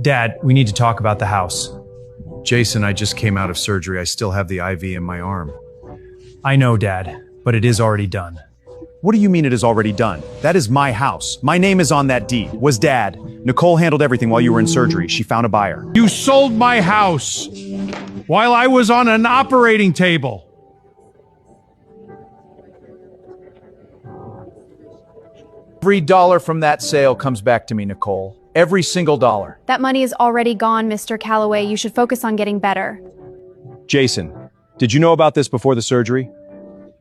Dad, we need to talk about the house. Jason, I just came out of surgery. I still have the IV in my arm. I know, Dad, but it is already done. What do you mean it is already done? That is my house. My name is on that deed. Was Dad. Nicole handled everything while you were in surgery. She found a buyer. You sold my house while I was on an operating table. Every dollar from that sale comes back to me, Nicole. Every single dollar. That money is already gone, Mr. Calloway. You should focus on getting better. Jason, did you know about this before the surgery?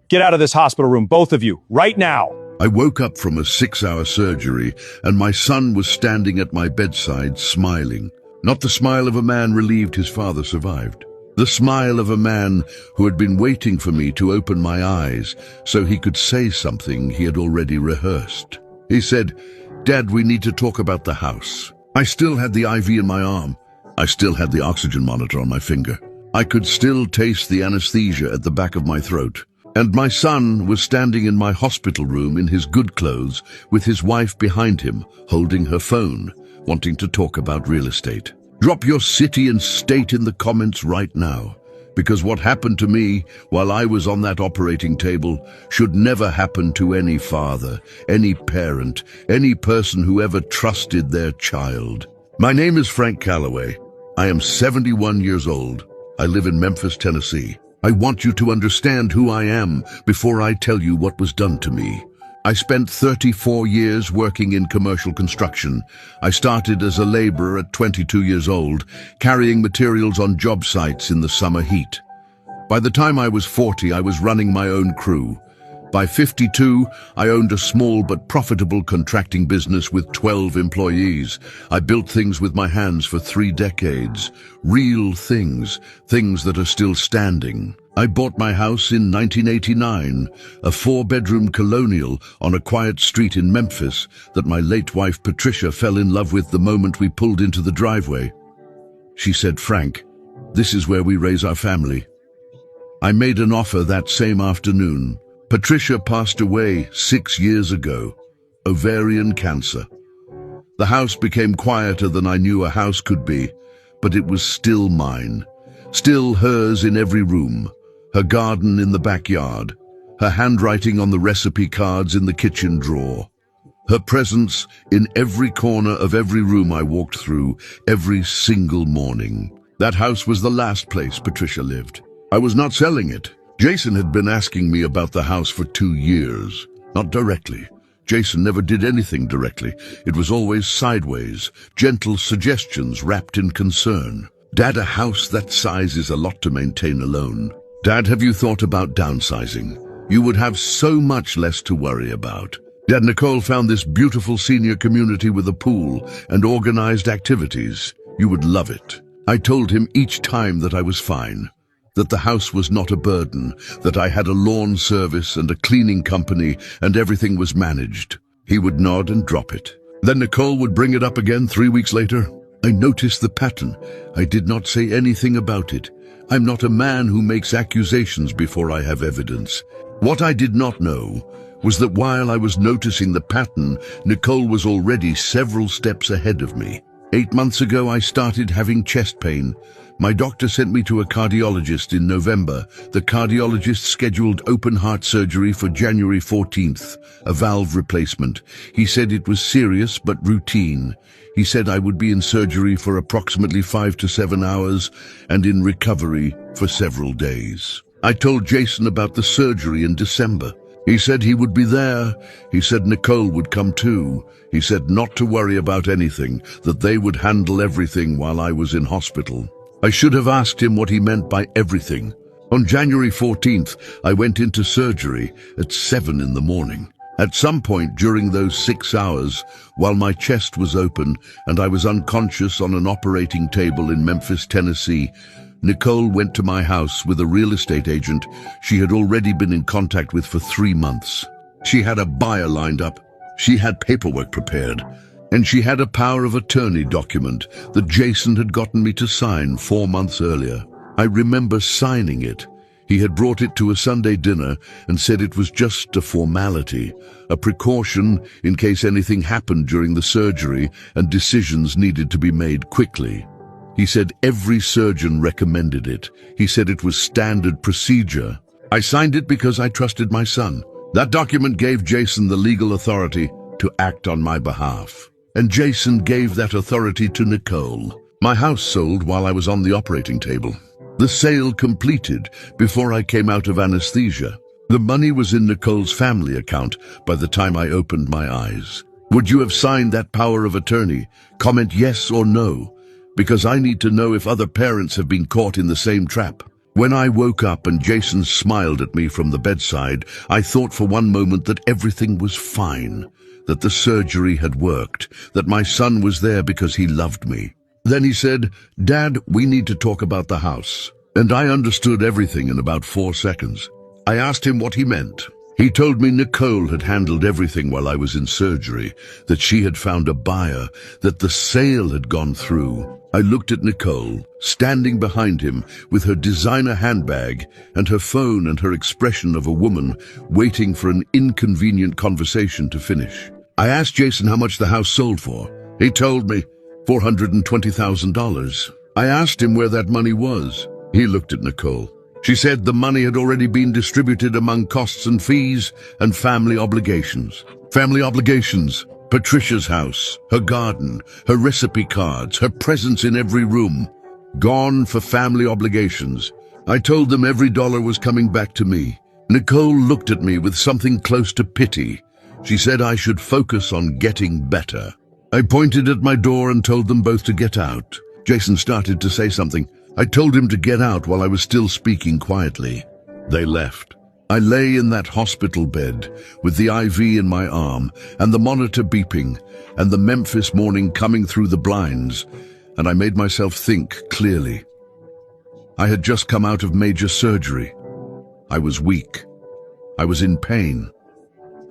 Get out of this hospital room, both of you, right now. I woke up from a 6-hour surgery, and my son was standing at my bedside smiling. Not the smile of a man relieved his father survived. The smile of a man who had been waiting for me to open my eyes so he could say something he had already rehearsed. He said, "Dad, we need to talk about the house." I still had the IV in my arm. I still had the oxygen monitor on my finger. I could still taste the anesthesia at the back of my throat. And my son was standing in my hospital room in his good clothes with his wife behind him, holding her phone, wanting to talk about real estate. Drop your city and state in the comments right now, because what happened to me while I was on that operating table should never happen to any father, any parent, any person who ever trusted their child. My name is Frank Calloway. I am 71 years old. I live in Memphis, Tennessee. I want you to understand who I am before I tell you what was done to me. I spent 34 years working in commercial construction. I started as a laborer at 22 years old, carrying materials on job sites in the summer heat. By the time I was 40, I was running my own crew. By 52, I owned a small but profitable contracting business with 12 employees. I built things with my hands for 3 decades. Real things, things that are still standing. I bought my house in 1989, a 4-bedroom colonial on a quiet street in Memphis that my late wife Patricia fell in love with the moment we pulled into the driveway. She said, "Frank, this is where we raise our family." I made an offer that same afternoon. Patricia passed away 6 years ago, ovarian cancer. The house became quieter than I knew a house could be, but it was still mine, still hers in every room, her garden in the backyard, her handwriting on the recipe cards in the kitchen drawer, her presence in every corner of every room I walked through every single morning. That house was the last place Patricia lived. I was not selling it. Jason had been asking me about the house for 2 years. Not directly. Jason never did anything directly. It was always sideways, gentle suggestions wrapped in concern. "Dad, a house that size is a lot to maintain alone. Dad, have you thought about downsizing? You would have so much less to worry about. Dad, Nicole found this beautiful senior community with a pool and organized activities. You would love it." I told him each time that I was fine, that the house was not a burden, that I had a lawn service and a cleaning company and everything was managed. He would nod and drop it. Then Nicole would bring it up again 3 weeks later. I noticed the pattern. I did not say anything about it. I'm not a man who makes accusations before I have evidence. What I did not know was that while I was noticing the pattern, Nicole was already several steps ahead of me. 8 months ago, I started having chest pain. My doctor sent me to a cardiologist in November. The cardiologist scheduled open heart surgery for January 14th, a valve replacement. He said it was serious but routine. He said I would be in surgery for approximately 5 to 7 hours and in recovery for several days. I told Jason about the surgery in December. He said he would be there. He said Nicole would come too. He said not to worry about anything, that they would handle everything while I was in hospital. I should have asked him what he meant by everything. On January 14th, I went into surgery at 7 in the morning. At some point during those 6 hours, while my chest was open and I was unconscious on an operating table in Memphis, Tennessee, Nicole went to my house with a real estate agent she had already been in contact with for 3 months. She had a buyer lined up. She had paperwork prepared. And she had a power of attorney document that Jason had gotten me to sign 4 months earlier. I remember signing it. He had brought it to a Sunday dinner and said it was just a formality, a precaution in case anything happened during the surgery and decisions needed to be made quickly. He said every surgeon recommended it. He said it was standard procedure. I signed it because I trusted my son. That document gave Jason the legal authority to act on my behalf. And Jason gave that authority to Nicole. My house sold while I was on the operating table. The sale completed before I came out of anesthesia. The money was in Nicole's family account by the time I opened my eyes. Would you have signed that power of attorney? Comment yes or no, because I need to know if other parents have been caught in the same trap. When I woke up and Jason smiled at me from the bedside, I thought for one moment that everything was fine, that the surgery had worked, that my son was there because he loved me. Then he said, "Dad, we need to talk about the house." And I understood everything in about 4 seconds. I asked him what he meant. He told me Nicole had handled everything while I was in surgery, that she had found a buyer, that the sale had gone through. I looked at Nicole, standing behind him with her designer handbag and her phone and her expression of a woman waiting for an inconvenient conversation to finish. I asked Jason how much the house sold for. He told me $420,000. I asked him where that money was. He looked at Nicole. She said the money had already been distributed among costs and fees and family obligations. Family obligations. Patricia's house, her garden, her recipe cards, her presence in every room. Gone for family obligations. I told them every dollar was coming back to me. Nicole looked at me with something close to pity. She said I should focus on getting better. I pointed at my door and told them both to get out. Jason started to say something. I told him to get out while I was still speaking quietly. They left. I lay in that hospital bed with the IV in my arm and the monitor beeping and the Memphis morning coming through the blinds, and I made myself think clearly. I had just come out of major surgery. I was weak. I was in pain.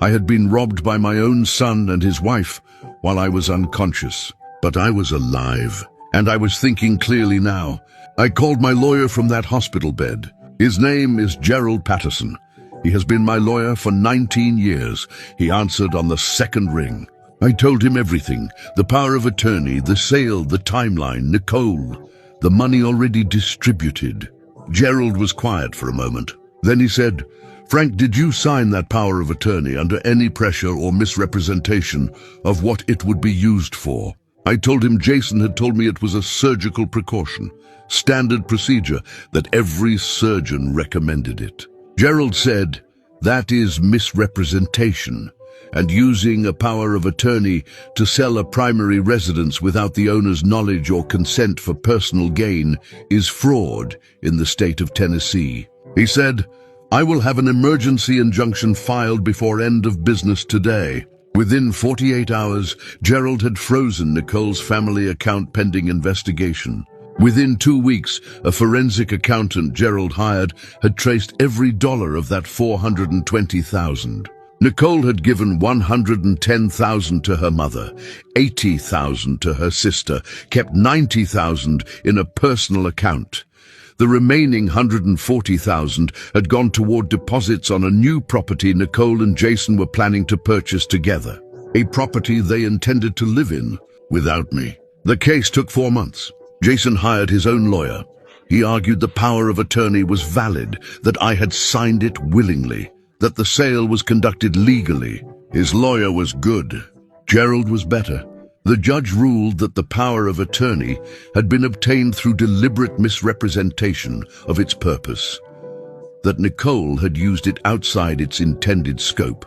I had been robbed by my own son and his wife while I was unconscious, but I was alive, and I was thinking clearly now. I called my lawyer from that hospital bed. His name is Gerald Patterson. He has been my lawyer for 19 years. He answered on the second ring. I told him everything, the power of attorney, the sale, the timeline, Nicole, the money already distributed. Gerald was quiet for a moment. Then he said, "Frank, did you sign that power of attorney under any pressure or misrepresentation of what it would be used for?" I told him Jason had told me it was a surgical precaution, standard procedure, that every surgeon recommended it. Gerald said, "That is misrepresentation, and using a power of attorney to sell a primary residence without the owner's knowledge or consent for personal gain is fraud in the state of Tennessee." He said, "I will have an emergency injunction filed before end of business today." Within 48 hours, Gerald had frozen Nicole's family account pending investigation. Within 2 weeks, a forensic accountant Gerald hired had traced every dollar of that $420,000. Nicole had given $110,000 to her mother, $80,000 to her sister, kept $90,000 in a personal account. The remaining $140,000 had gone toward deposits on a new property Nicole and Jason were planning to purchase together, a property they intended to live in without me. The case took 4 months. Jason hired his own lawyer. He argued the power of attorney was valid, that I had signed it willingly, that the sale was conducted legally. His lawyer was good. Gerald was better. The judge ruled that the power of attorney had been obtained through deliberate misrepresentation of its purpose, that Nicole had used it outside its intended scope,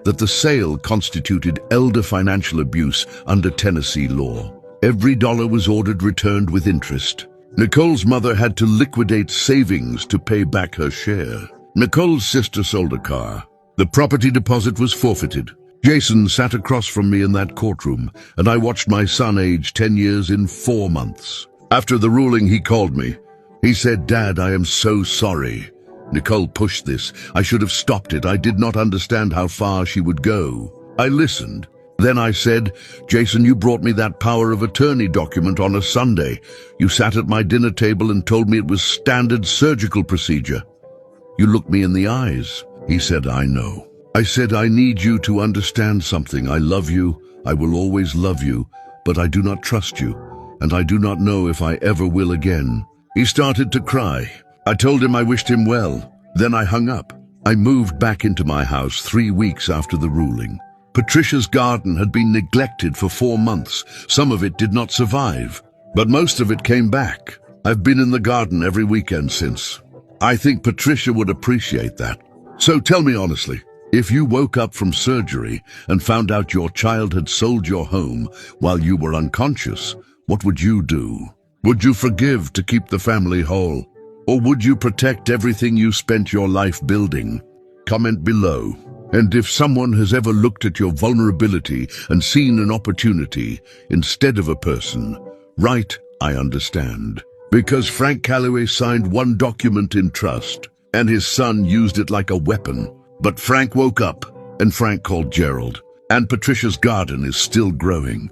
that the sale constituted elder financial abuse under Tennessee law. Every dollar was ordered returned with interest. Nicole's mother had to liquidate savings to pay back her share. Nicole's sister sold a car. The property deposit was forfeited. Jason sat across from me in that courtroom, and I watched my son age 10 years in 4 months. After the ruling, he called me. He said, "Dad, I am so sorry. Nicole pushed this. I should have stopped it. I did not understand how far she would go." I listened. Then I said, "Jason, you brought me that power of attorney document on a Sunday. You sat at my dinner table and told me it was standard surgical procedure." You looked me in the eyes. He said, I know. I said, I need you to understand something. I love you. I will always love you, but I do not trust you, and I do not know if I ever will again. He started to cry. I told him I wished him well. Then I hung up. I moved back into my house 3 weeks after the ruling. Patricia's garden had been neglected for 4 months. Some of it did not survive, but most of it came back. I've been in the garden every weekend since. I think Patricia would appreciate that. So tell me honestly, if you woke up from surgery and found out your child had sold your home while you were unconscious, what would you do? Would you forgive to keep the family whole? Or would you protect everything you spent your life building? Comment below. And if someone has ever looked at your vulnerability and seen an opportunity instead of a person, write, I understand. Because Frank Calloway signed one document in trust, and his son used it like a weapon. But Frank woke up, and Frank called Gerald. And Patricia's garden is still growing.